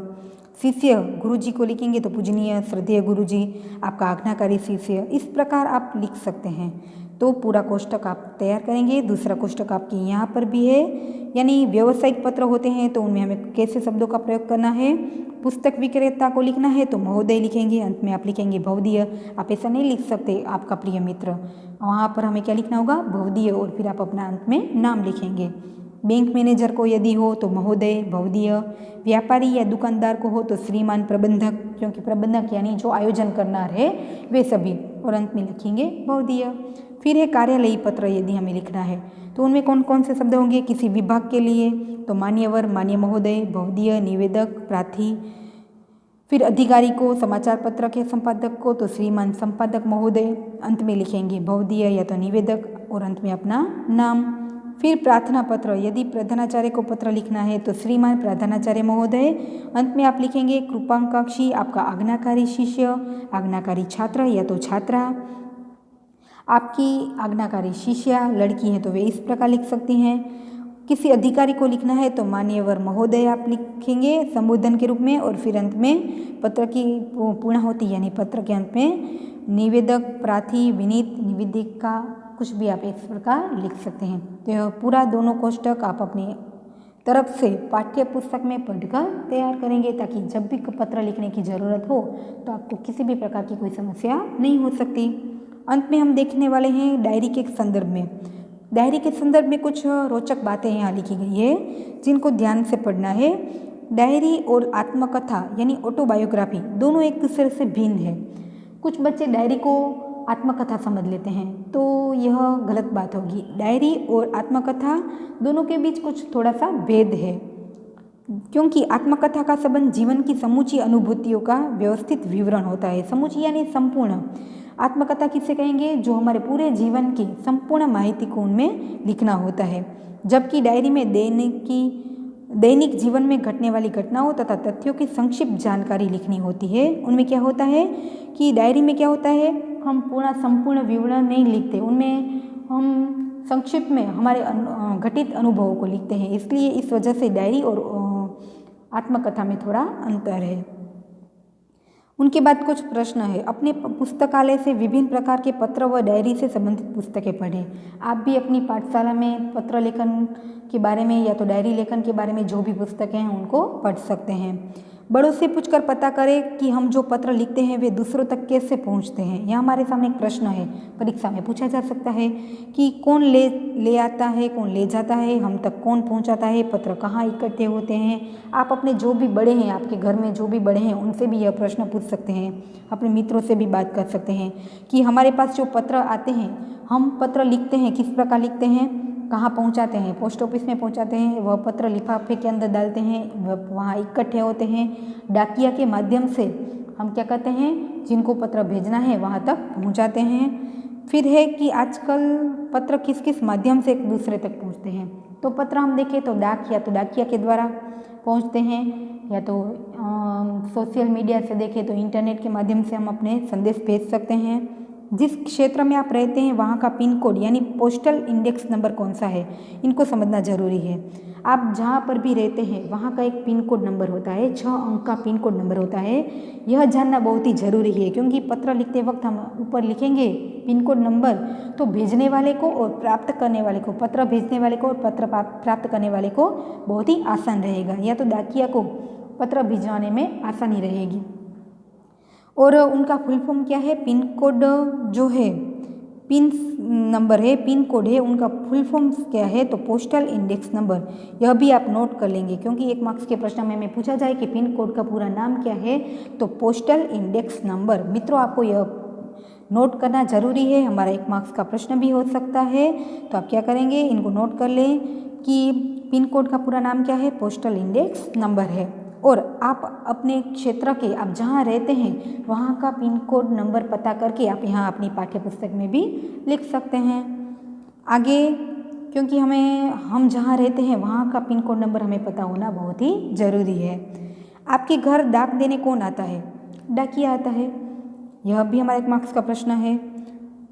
Speaker 1: शिष्य गुरुजी को लिखेंगे तो पूजनीय श्रद्धेय गुरुजी, आपका आज्ञाकारी शिष्य। इस प्रकार आप लिख सकते हैं। तो पूरा कोष्ठक आप तैयार करेंगे। दूसरा कोष्ठक आपके यहाँ पर भी है, यानी व्यावसायिक पत्र होते हैं तो उनमें हमें कैसे शब्दों का प्रयोग करना है। पुस्तक विक्रेता को लिखना है तो महोदय लिखेंगे, अंत में आप लिखेंगे भवदीय। आप ऐसा नहीं लिख सकते आपका प्रिय मित्र, वहाँ पर हमें क्या लिखना होगा, भवदीय, और फिर आप अपना अंत में नाम लिखेंगे। बैंक मैनेजर को यदि हो तो महोदय भवदीय। व्यापारी या दुकानदार को हो तो श्रीमान प्रबंधक, क्योंकि प्रबंधक यानी जो आयोजन करना है वे सभी, और अंत में लिखेंगे भवदीय। फिर है कार्यालयी पत्र, यदि हमें लिखना है तो उनमें कौन कौन से शब्द होंगे। किसी विभाग के लिए तो मान्यवर, मान्य महोदय, भवदीय, निवेदक, प्रार्थी। फिर अधिकारी को, समाचार पत्र के संपादक को तो श्रीमान संपादक महोदय, अंत में लिखेंगे भवदीय या तो निवेदक, और अंत में अपना नाम। फिर प्रार्थना पत्र, यदि प्रधानाचार्य को पत्र लिखना है तो श्रीमान प्रधानाचार्य महोदय, अंत में आप लिखेंगे कृपांकाक्षी, आपका आज्ञाकारी शिष्य, आज्ञाकारी छात्र या तो छात्रा। आपकी आज्ञाकारी शिष्या लड़की है तो वे इस प्रकार लिख सकती हैं। किसी अधिकारी को लिखना है तो मान्यवर महोदय आप लिखेंगे संबोधन के रूप में, और फिर अंत में पत्र की पूर्णाहुति यानी पत्र के अंत में निवेदक, प्रार्थी, विनीत, निवेदिका, कुछ भी आप इस प्रकार लिख सकते हैं। तो यह पूरा दोनों कोष्ठक आप अपनी तरफ से पाठ्य पुस्तक में पढ़कर तैयार करेंगे ताकि जब भी पत्र लिखने की ज़रूरत हो तो आपको किसी भी प्रकार की कोई समस्या नहीं हो सकती। अंत में हम देखने वाले हैं डायरी के संदर्भ में। डायरी के संदर्भ में कुछ रोचक बातें यहाँ लिखी गई है जिनको ध्यान से पढ़ना है। डायरी और आत्मकथा यानी ऑटोबायोग्राफी दोनों एक दूसरे से भिन्न है। कुछ बच्चे डायरी को आत्मकथा समझ लेते हैं तो यह गलत बात होगी। डायरी और आत्मकथा दोनों के बीच कुछ थोड़ा सा भेद है, क्योंकि आत्मकथा का संबंध जीवन की समूची अनुभूतियों का व्यवस्थित विवरण होता है। समूची यानी संपूर्ण। आत्मकथा किसे कहेंगे, जो हमारे पूरे जीवन की संपूर्ण माहिती को उनमें लिखना होता है, जबकि डायरी में दैनिक जीवन में घटने वाली घटनाओं तथा तथ्यों की संक्षिप्त जानकारी लिखनी होती है। उनमें क्या होता है कि डायरी में क्या होता है, हम पूरा संपूर्ण विवरण नहीं लिखते, उनमें हम संक्षिप्त में हमारे घटित अनुभवों को लिखते हैं। इसलिए इस वजह से डायरी और आत्मकथा में थोड़ा अंतर है। उनके बाद कुछ प्रश्न है। अपने पुस्तकालय से विभिन्न प्रकार के पत्र व डायरी से संबंधित पुस्तकें पढ़ें। आप भी अपनी पाठशाला में पत्र लेखन के बारे में या तो डायरी लेखन के बारे में जो भी पुस्तकें हैं उनको पढ़ सकते हैं। बड़ों से पूछकर पता करें कि हम जो पत्र लिखते हैं वे दूसरों तक कैसे पहुंचते हैं। यह हमारे सामने एक प्रश्न है, परीक्षा में पूछा जा सकता है कि कौन ले आता है, कौन ले जाता है, हम तक कौन पहुंचाता है, पत्र कहाँ इकट्ठे होते हैं। आप अपने जो भी बड़े हैं, आपके घर में जो भी बड़े हैं, उनसे भी यह प्रश्न पूछ सकते हैं। अपने मित्रों से भी बात कर सकते हैं कि हमारे पास जो पत्र आते हैं, हम पत्र लिखते हैं, किस प्रकार लिखते हैं, कहाँ पहुंचाते हैं। पोस्ट ऑफिस में पहुंचाते हैं, वह पत्र लिफाफे के अंदर डालते हैं, वह वहाँ इकट्ठे होते हैं। डाकिया के माध्यम से हम क्या कहते हैं, जिनको पत्र भेजना है वहाँ तक पहुंचाते हैं। फिर है कि आजकल पत्र किस किस माध्यम से एक दूसरे तक पहुँचते हैं। तो पत्र हम देखें तो डाकिया के द्वारा पहुँचते हैं, या तो सोशल मीडिया से देखें तो इंटरनेट के माध्यम से हम अपने संदेश भेज सकते हैं। जिस क्षेत्र में आप रहते हैं वहाँ का पिन कोड यानी पोस्टल इंडेक्स नंबर कौन सा है, इनको समझना जरूरी है। आप जहाँ पर भी रहते हैं वहाँ का एक पिन कोड नंबर होता है, 6 अंक का पिन कोड नंबर होता है। यह जानना बहुत ही ज़रूरी है, क्योंकि पत्र लिखते वक्त हम ऊपर लिखेंगे पिन कोड नंबर, तो भेजने वाले को और प्राप्त करने वाले को, पत्र भेजने वाले को और पत्र प्राप्त करने वाले को बहुत ही आसान रहेगा, या तो डाकिया को पत्र भिजवाने में आसानी रहेगी। और उनका फुल फॉर्म क्या है, पिन कोड जो है, पिन नंबर है, पिन कोड है, उनका फुल फॉर्म क्या है, तो पोस्टल इंडेक्स नंबर। यह भी आप नोट कर लेंगे, क्योंकि 1 मार्क्स के प्रश्न में पूछा जाए कि पिन कोड का पूरा नाम क्या है, तो पोस्टल इंडेक्स नंबर। मित्रों, आपको यह नोट करना जरूरी है, हमारा 1 मार्क्स का प्रश्न भी हो सकता है। तो आप क्या करेंगे, इनको नोट कर लें कि पिन कोड का पूरा नाम क्या है, पोस्टल इंडेक्स नंबर है। और आप अपने क्षेत्र के, आप जहाँ रहते हैं वहाँ का पिन कोड नंबर पता करके आप यहाँ अपनी पाठ्य पुस्तक में भी लिख सकते हैं। आगे, क्योंकि हम जहाँ रहते हैं वहाँ का पिन कोड नंबर हमें पता होना बहुत ही ज़रूरी है। आपके घर डाक देने कौन आता है, डाकिया आता है। यह भी हमारा 1 मार्क्स का प्रश्न है।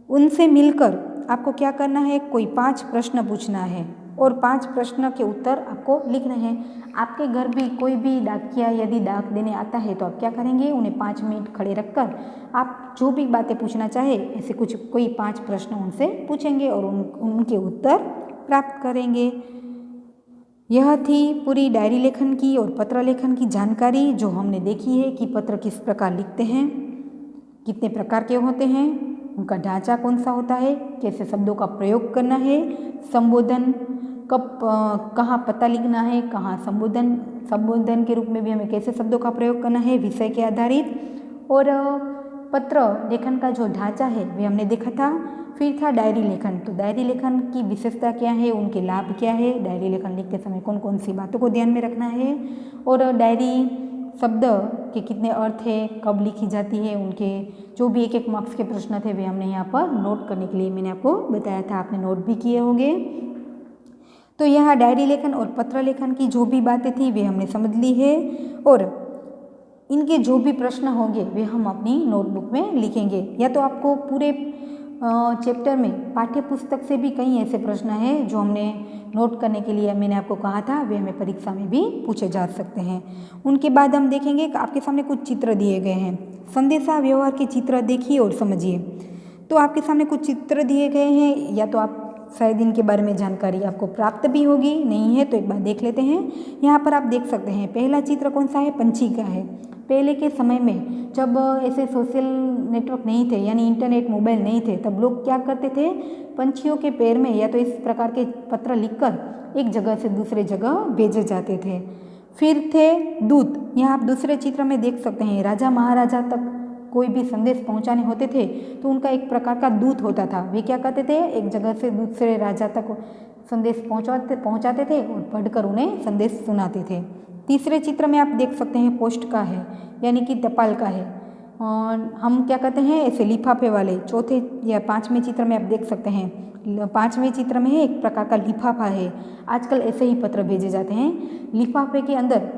Speaker 1: उनसे मिलकर आपको क्या करना है, कोई 5 प्रश्न पूछना है और 5 प्रश्न के उत्तर आपको लिखने हैं। आपके घर भी कोई भी डाकिया यदि डाक देने आता है तो आप क्या करेंगे, उन्हें 5 मिनट खड़े रखकर आप जो भी बातें पूछना चाहे ऐसे कोई 5 प्रश्न उनसे पूछेंगे और उनके उत्तर प्राप्त करेंगे। यह थी पूरी डायरी लेखन की और पत्र लेखन की जानकारी, जो हमने देखी है कि पत्र किस प्रकार लिखते हैं, कितने प्रकार के होते हैं, उनका ढांचा कौन सा होता है, कैसे शब्दों का प्रयोग करना है, संबोधन कब कहाँ पता लिखना है, कहाँ संबोधन के रूप में भी हमें कैसे शब्दों का प्रयोग करना है, विषय के आधारित। और पत्र लेखन का जो ढांचा है वे हमने देखा था। फिर था डायरी लेखन। तो डायरी लेखन की विशेषता क्या है, उनके लाभ क्या है, डायरी लेखन लिखते समय कौन कौन सी बातों को ध्यान में रखना है, और डायरी शब्द के कितने अर्थ है, कब लिखी जाती है, उनके जो भी 1 मार्क्स के प्रश्न थे वे हमने यहाँ पर नोट करने के लिए मैंने आपको बताया था, आपने नोट भी किए होंगे। तो यहाँ डायरी लेखन और पत्र लेखन की जो भी बातें थी वे हमने समझ ली है, और इनके जो भी प्रश्न होंगे वे हम अपनी नोटबुक में लिखेंगे। या तो आपको पूरे चैप्टर में पाठ्य पुस्तक से भी कई ऐसे प्रश्न हैं जो हमने नोट करने के लिए मैंने आपको कहा था, वे हमें परीक्षा में भी पूछे जा सकते हैं। उनके बाद हम देखेंगे कि आपके सामने कुछ चित्र दिए गए हैं, संदेशा व्यवहार के चित्र देखिए और समझिए। तो आपके सामने कुछ चित्र दिए गए हैं, या तो आप शायद इनके बारे में जानकारी आपको प्राप्त भी होगी, नहीं है तो एक बार देख लेते हैं। यहाँ पर आप देख सकते हैं, पहला चित्र कौन सा है, पंछी का है। पहले के समय में जब ऐसे सोशल नेटवर्क नहीं थे, यानी इंटरनेट मोबाइल नहीं थे, तब लोग क्या करते थे, पंछियों के पैर में या तो इस प्रकार के पत्र लिखकर एक जगह से दूसरे जगह भेजे जाते थे। फिर थे दूत। यहाँ आप दूसरे चित्र में देख सकते हैं, राजा महाराजा तक कोई भी संदेश पहुंचाने होते थे तो उनका एक प्रकार का दूत होता था। वे क्या करते थे, एक जगह से दूसरे राजा तक संदेश पहुंचाते थे और पढ़कर उन्हें संदेश सुनाते थे। तीसरे चित्र में आप देख सकते हैं, पोस्ट का है, यानी कि टपाल का है। और हम क्या कहते हैं, ऐसे लिफाफे वाले। चौथे या 5वें चित्र में आप देख सकते हैं, 5वें चित्र में है एक प्रकार का लिफाफा है। आजकल ऐसे ही पत्र भेजे जाते हैं। लिफाफे के अंदर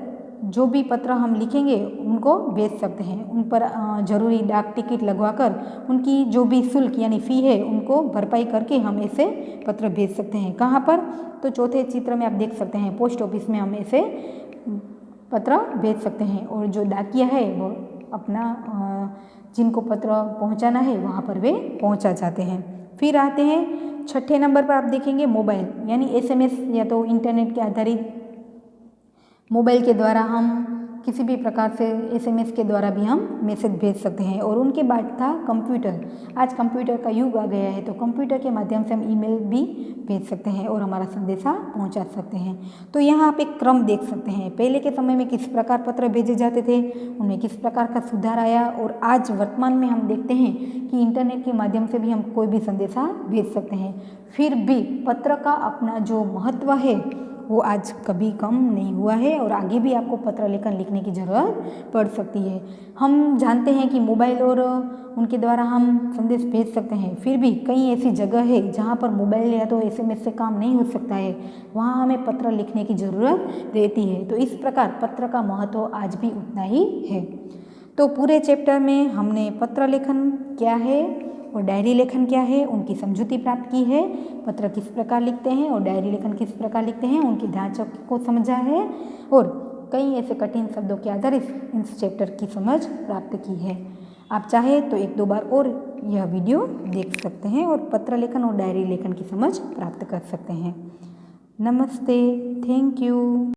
Speaker 1: जो भी पत्र हम लिखेंगे उनको भेज सकते हैं। उन पर जरूरी डाक टिकट लगवाकर उनकी जो भी शुल्क यानी फ़ी है उनको भरपाई करके हम ऐसे पत्र भेज सकते हैं। कहाँ पर, तो चौथे चित्र में आप देख सकते हैं, पोस्ट ऑफिस में हम ऐसे पत्र भेज सकते हैं। और जो डाकिया है वो अपना जिनको पत्र पहुंचाना है वहाँ पर वे पहुंचा जाते हैं। फिर आते हैं छठे नंबर पर, आप देखेंगे मोबाइल यानी एसएमएस या तो इंटरनेट के आधारित मोबाइल के द्वारा हम किसी भी प्रकार से एसएमएस के द्वारा भी हम मैसेज भेज सकते हैं। और उनके बाद था कंप्यूटर। आज कंप्यूटर का युग आ गया है तो कंप्यूटर के माध्यम से हम ईमेल भी भेज सकते हैं और हमारा संदेशा पहुंचा सकते हैं। तो यहाँ आप एक क्रम देख सकते हैं, पहले के समय में किस प्रकार पत्र भेजे जाते थे, उनमें किस प्रकार का सुधार आया, और आज वर्तमान में हम देखते हैं कि इंटरनेट के माध्यम से भी हम कोई भी संदेशा भेज सकते हैं। फिर भी पत्र का अपना जो महत्व है वो आज कभी कम नहीं हुआ है और आगे भी आपको पत्र लेखन लिखने की ज़रूरत पड़ सकती है। हम जानते हैं कि मोबाइल और उनके द्वारा हम संदेश भेज सकते हैं, फिर भी कई ऐसी जगह है जहाँ पर मोबाइल या तो एसएमएस से काम नहीं हो सकता है, वहाँ हमें पत्र लिखने की ज़रूरत रहती है। तो इस प्रकार पत्र का महत्व आज भी उतना ही है। तो पूरे चैप्टर में हमने पत्र लेखन क्या है और डायरी लेखन क्या है उनकी समझूती प्राप्त की है, पत्र किस प्रकार लिखते हैं और डायरी लेखन किस प्रकार लिखते हैं उनकी ढांचा को समझा है, और कई ऐसे कठिन शब्दों के आधारित इस चैप्टर की समझ प्राप्त की है। आप चाहे तो एक दो बार और यह वीडियो देख सकते हैं और पत्र लेखन और डायरी लेखन की समझ प्राप्त कर सकते हैं। नमस्ते, थैंक यू।